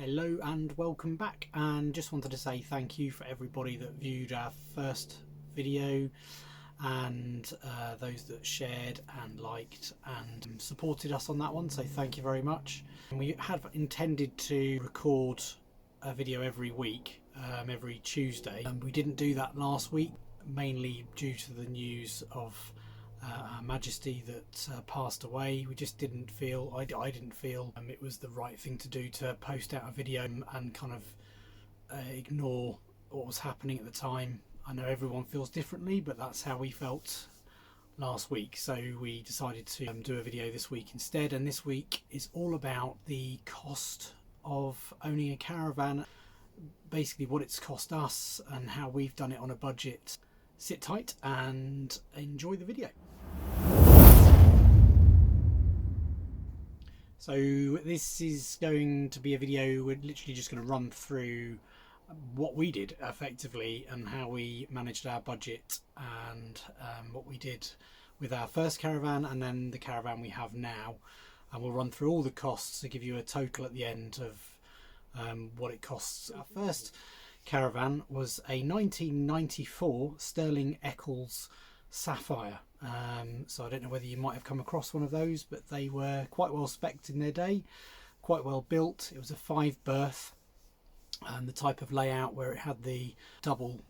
Hello and welcome back, and just wanted to say thank you for everybody that viewed our first video and those that shared and liked and supported us on that one, so thank you very much. We have intended to record a video every week, every Tuesday, and we didn't do that last week, mainly due to the news of Her Majesty that passed away. We just didn't feel, I didn't feel it was the right thing to do to post out a video and kind of ignore what was happening at the time. I know everyone feels differently, but that's how we felt last week, so we decided to do a video this week instead. And this week is all about the cost of owning a caravan, basically what it's cost us and how we've done it on a budget. Sit tight and enjoy the video. So this is going to be a video, we're literally just going to run through what we did effectively and how we managed our budget, and what we did with our first caravan and then the caravan we have now, and we'll run through all the costs to give you a total at the end of what it costs. Our first caravan was a 1994 Sterling Eccles Sapphire, so I don't know whether you might have come across one of those, but they were quite well spec'd in their day, quite well built. It was a 5-berth, and the type of layout where it had the double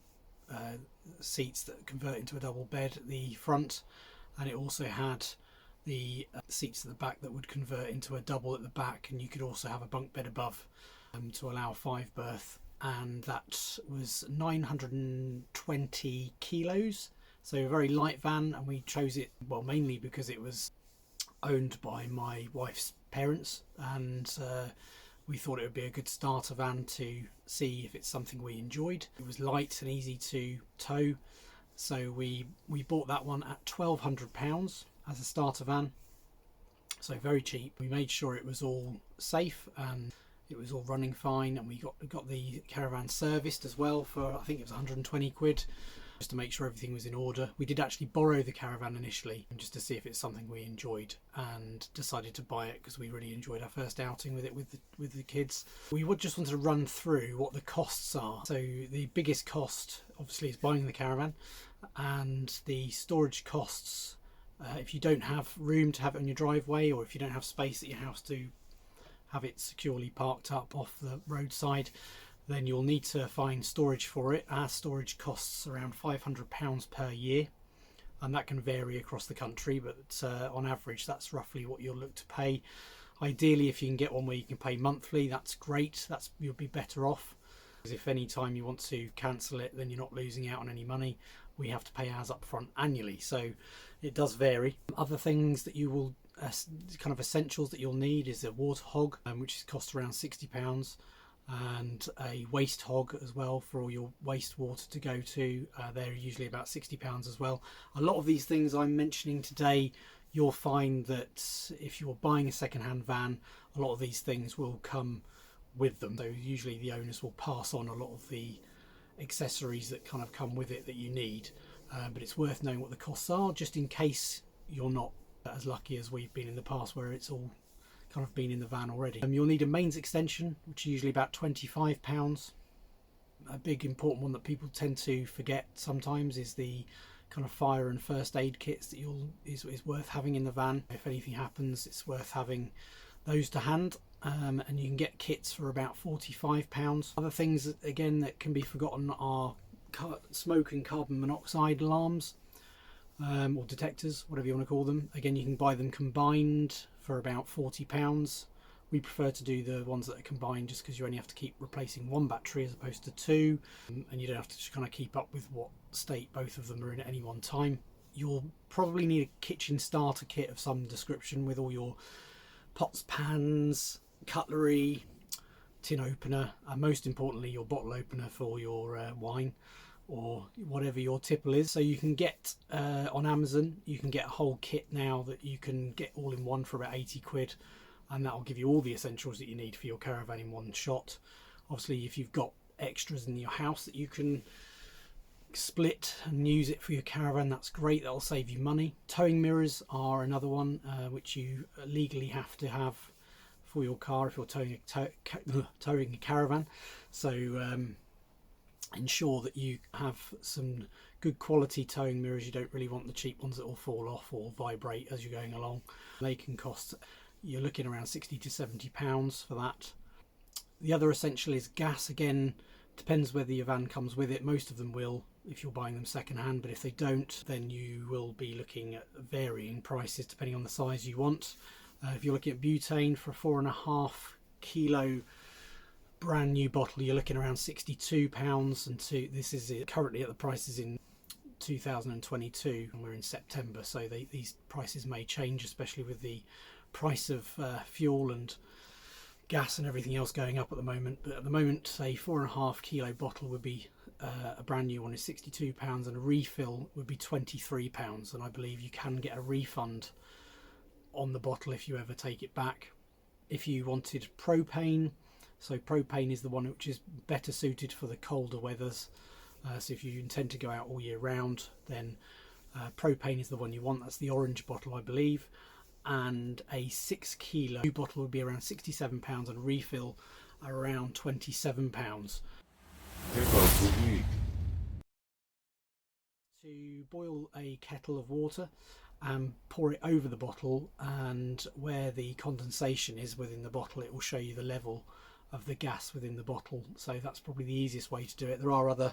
seats that convert into a double bed at the front, and it also had the seats at the back that would convert into a double at the back, and you could also have a bunk bed above to allow a 5-berth. And that was 920 kilos, so a very light van, and we chose it, well, mainly because it was owned by my wife's parents, and we thought it would be a good starter van to see if it's something we enjoyed. It was light and easy to tow, so we bought that one at £1,200 as a starter van, so very cheap. We made sure it was all safe and it was all running fine, and we got the caravan serviced as well for, I think it was 120 quid, just to make sure everything was in order. We did actually borrow the caravan initially just to see if it's something we enjoyed, and decided to buy it because we really enjoyed our first outing with it with the kids. We just wanted to run through what the costs are. So the biggest cost obviously is buying the caravan, and the storage costs. If you don't have room to have it on your driveway, or if you don't have space at your house to have it securely parked up off the roadside, then you'll need to find storage for it. Our storage costs around £500 per year, and that can vary across the country, but on average that's roughly what you'll look to pay. Ideally, if you can get one where you can pay monthly, that's great. You'll be better off, because if any time you want to cancel it, then you're not losing out on any money. We have to pay ours up front annually, so it does vary. Other things that you will kind of essentials that you'll need is a water hog, which costs around £60, and a waste hog as well for all your wastewater to go to. They're usually about £60 as well. A lot of these things I'm mentioning today, you'll find that if you're buying a second-hand van, a lot of these things will come with them. So usually the owners will pass on a lot of the accessories that kind of come with it that you need, but it's worth knowing what the costs are, just in case you're not as lucky as we've been in the past where it's all kind of been in the van already. You'll need a mains extension, which is usually about £25. A big important one that people tend to forget sometimes is the kind of fire and first aid kits that is worth having in the van. If anything happens, it's worth having those to hand, and you can get kits for about £45. Other things again that can be forgotten are smoke and carbon monoxide alarms, or detectors, whatever you want to call them. Again, you can buy them combined for about £40. We prefer to do the ones that are combined just because you only have to keep replacing one battery as opposed to two, and you don't have to just kind of keep up with what state both of them are in at any one time. You'll probably need a kitchen starter kit of some description with all your pots, pans, cutlery, tin opener, and most importantly your bottle opener for your wine or whatever your tipple is. So you can get on Amazon, you can get a whole kit now that you can get all in one for about 80 quid, and that will give you all the essentials that you need for your caravan in one shot. Obviously, if you've got extras in your house that you can split and use it for your caravan, that's great, that'll save you money. Towing mirrors are another one which you legally have to have for your car if you're towing a caravan. So ensure that you have some good quality towing mirrors. You don't really want the cheap ones that will fall off or vibrate as you're going along. They can cost, you're looking around £60 to £70 for that. The other essential is gas. Again, depends whether your van comes with it. Most of them will if you're buying them second hand, but if they don't, then you will be looking at varying prices depending on the size you want. If you're looking at butane for a 4.5 kilo brand new bottle, you're looking around £62. And this is currently at the prices in 2022, and we're in September, so these prices may change, especially with the price of fuel and gas and everything else going up at the moment. But at the moment, a 4.5 kilo bottle would be a brand new one is £62, and a refill would be £23. And I believe you can get a refund on the bottle if you ever take it back. If you wanted propane, so propane is the one which is better suited for the colder weathers. So if you intend to go out all year round, then propane is the one you want. That's the orange bottle, I believe. And a 6 kilo bottle would be around £67, and refill around £27. To boil a kettle of water and pour it over the bottle, and where the condensation is within the bottle, it will show you the level of the gas within the bottle. So that's probably the easiest way to do it. There are other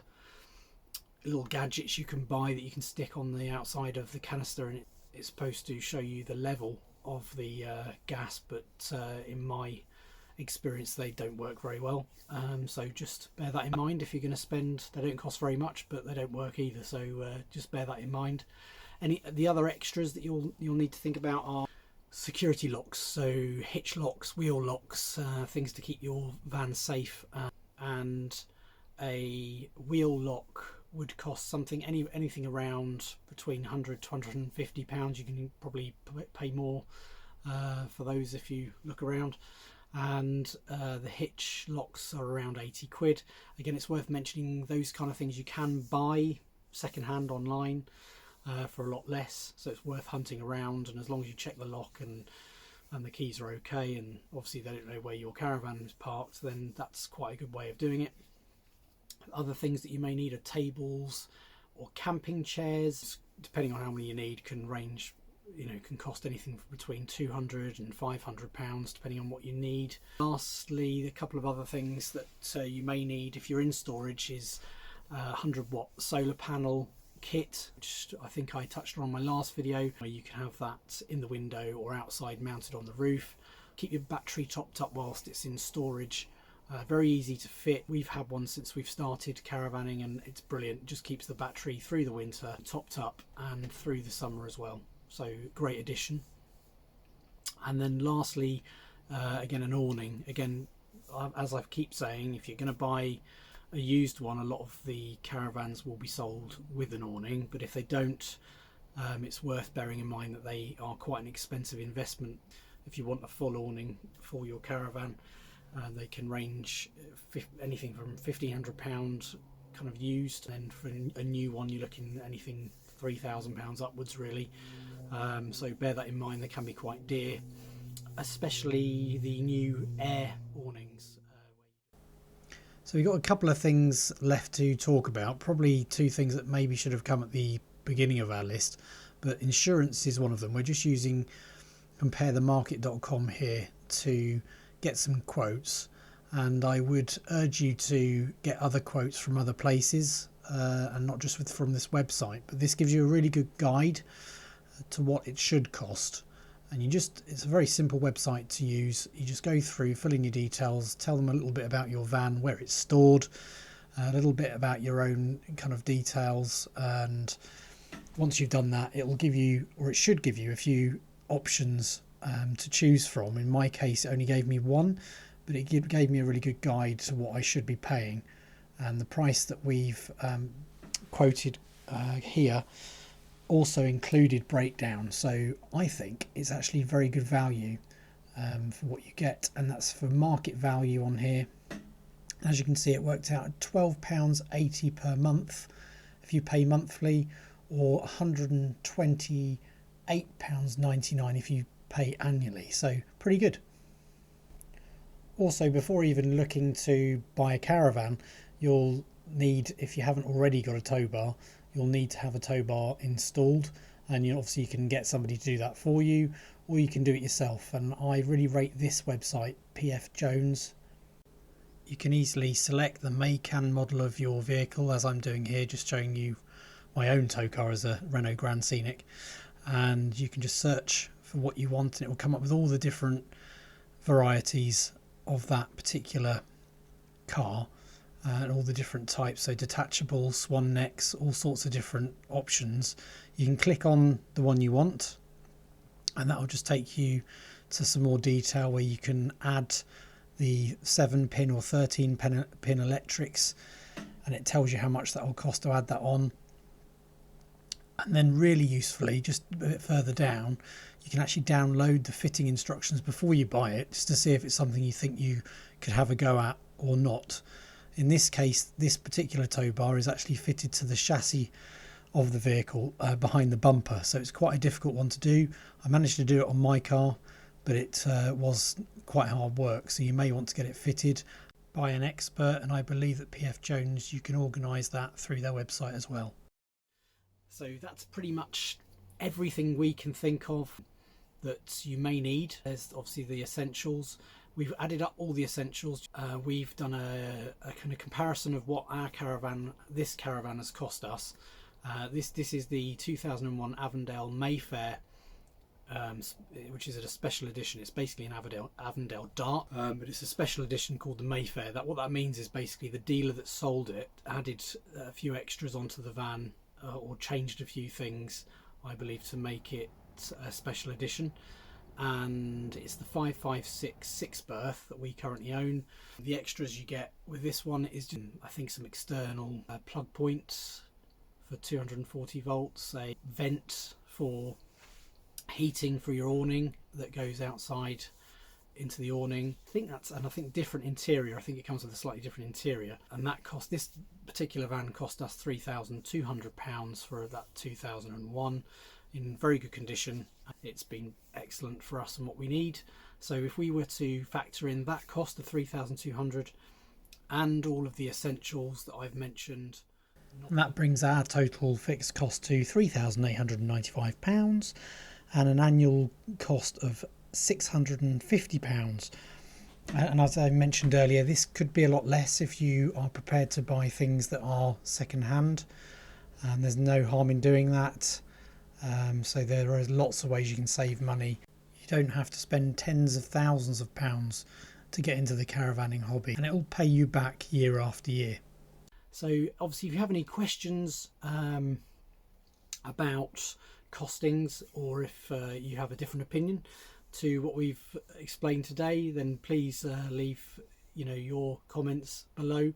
little gadgets you can buy that you can stick on the outside of the canister, and it's supposed to show you the level of the gas, but in my experience they don't work very well. So just bear that in mind if you're going to spend. They don't cost very much, but they don't work either, so just bear that in mind. The other extras that you'll need to think about are security locks, so hitch locks, wheel locks, things to keep your van safe. And a wheel lock would cost anything around between £100 to £150. You can probably pay more for those if you look around. And the hitch locks are around £80. Again, it's worth mentioning those kind of things you can buy secondhand online for a lot less, so it's worth hunting around. And as long as you check the lock and the keys are okay, and obviously they don't know where your caravan is parked, then that's quite a good way of doing it. Other things that you may need are tables or camping chairs. Depending on how many you need, can range, can cost anything between £200 and £500 depending on what you need. Lastly, a couple of other things that you may need if you're in storage is a 100-watt solar panel kit, which I think I touched on my last video, where you can have that in the window or outside mounted on the roof. Keep your battery topped up whilst it's in storage. Very easy to fit. We've had one since we've started caravanning, and it's brilliant. It just keeps the battery through the winter topped up and through the summer as well, so great addition. And then lastly, again, an awning. Again, as I keep saying, if you're going to buy a used one, a lot of the caravans will be sold with an awning, but if they don't, it's worth bearing in mind that they are quite an expensive investment. If you want a full awning for your caravan, they can range anything from £1,500 kind of used, and for a new one you're looking at anything £3,000 upwards really. So bear that in mind, they can be quite dear, especially the new air awnings. So we've got a couple of things left to talk about, probably two things that maybe should have come at the beginning of our list, but insurance is one of them. We're just using comparethemarket.com here to get some quotes, and I would urge you to get other quotes from other places and not just from this website. But this gives you a really good guide to what it should cost, and it's a very simple website to use. You just go through, fill in your details, tell them a little bit about your van, where it's stored, a little bit about your own kind of details, and once you've done that, it will give you, or it should give you, a few options to choose from. In my case, it only gave me one, but it gave me a really good guide to what I should be paying, and the price that we've quoted here also included breakdown, so I think it's actually very good value for what you get, and that's for market value on here. As you can see, it worked out at £12.80 per month if you pay monthly, or £128.99 if you pay annually, so pretty good. Also, before even looking to buy a caravan, you'll need, if you haven't already got a tow bar, you'll need to have a tow bar installed, and obviously you can get somebody to do that for you, or you can do it yourself. And I really rate this website, PF Jones. You can easily select the make and model of your vehicle, as I'm doing here, just showing you my own tow car as a Renault Grand Scenic, and you can just search for what you want and it will come up with all the different varieties of that particular car, and all the different types, so detachable, swan necks, all sorts of different options. You can click on the one you want and that will just take you to some more detail where you can add the 7-pin or 13-pin electrics, and it tells you how much that will cost to add that on. And then really usefully, just a bit further down, you can actually download the fitting instructions before you buy it, just to see if it's something you think you could have a go at or not. In this case, this particular tow bar is actually fitted to the chassis of the vehicle behind the bumper, so it's quite a difficult one to do. I managed to do it on my car, but it was quite hard work, so you may want to get it fitted by an expert, and I believe that PF Jones, you can organise that through their website as well. So that's pretty much everything we can think of that you may need. There's obviously the essentials. We've added up all the essentials. We've done a kind of comparison of what this caravan has cost us. This is the 2001 Avondale Mayfair, which is a special edition. It's basically an Avondale Dart, but it's a special edition called the Mayfair. What that means is basically the dealer that sold it added a few extras onto the van, or changed a few things, I believe, to make it a special edition. And it's the 556 6 berth that we currently own. The extras you get with this one is, I think, some external plug points for 240 volts, a vent for heating for your awning that goes outside into the awning. I think different interior. I think it comes with a slightly different interior, and that cost, this particular van cost us £3,200 for that 2001, in very good condition. It's been excellent for us and what we need. So if we were to factor in that cost of 3,200 and all of the essentials that I've mentioned, and that brings our total fixed cost to £3,895 and an annual cost of £650. And as I mentioned earlier, this could be a lot less if you are prepared to buy things that are second hand, and there's no harm in doing that. So there are lots of ways you can save money. You don't have to spend tens of thousands of pounds to get into the caravanning hobby, and it will pay you back year after year. So obviously, if you have any questions about costings, or if you have a different opinion to what we've explained today, then please leave your comments below.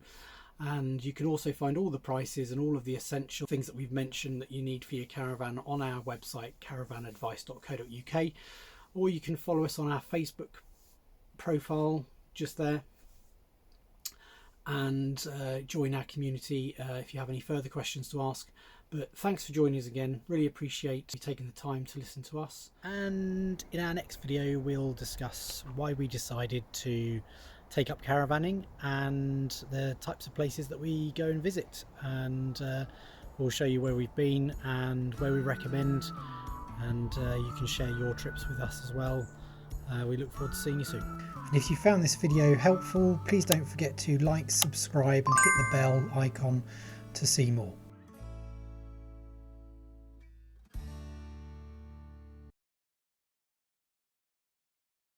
And you can also find all the prices and all of the essential things that we've mentioned that you need for your caravan on our website, caravanadvice.co.uk, or you can follow us on our Facebook profile just there, and join our community if you have any further questions to ask. But thanks for joining us again. Really appreciate you taking the time to listen to us. And in our next video, we'll discuss why we decided to take up caravanning and the types of places that we go and visit. And we'll show you where we've been and where we recommend. And you can share your trips with us as well. We look forward to seeing you soon. And if you found this video helpful, please don't forget to like, subscribe and hit the bell icon to see more.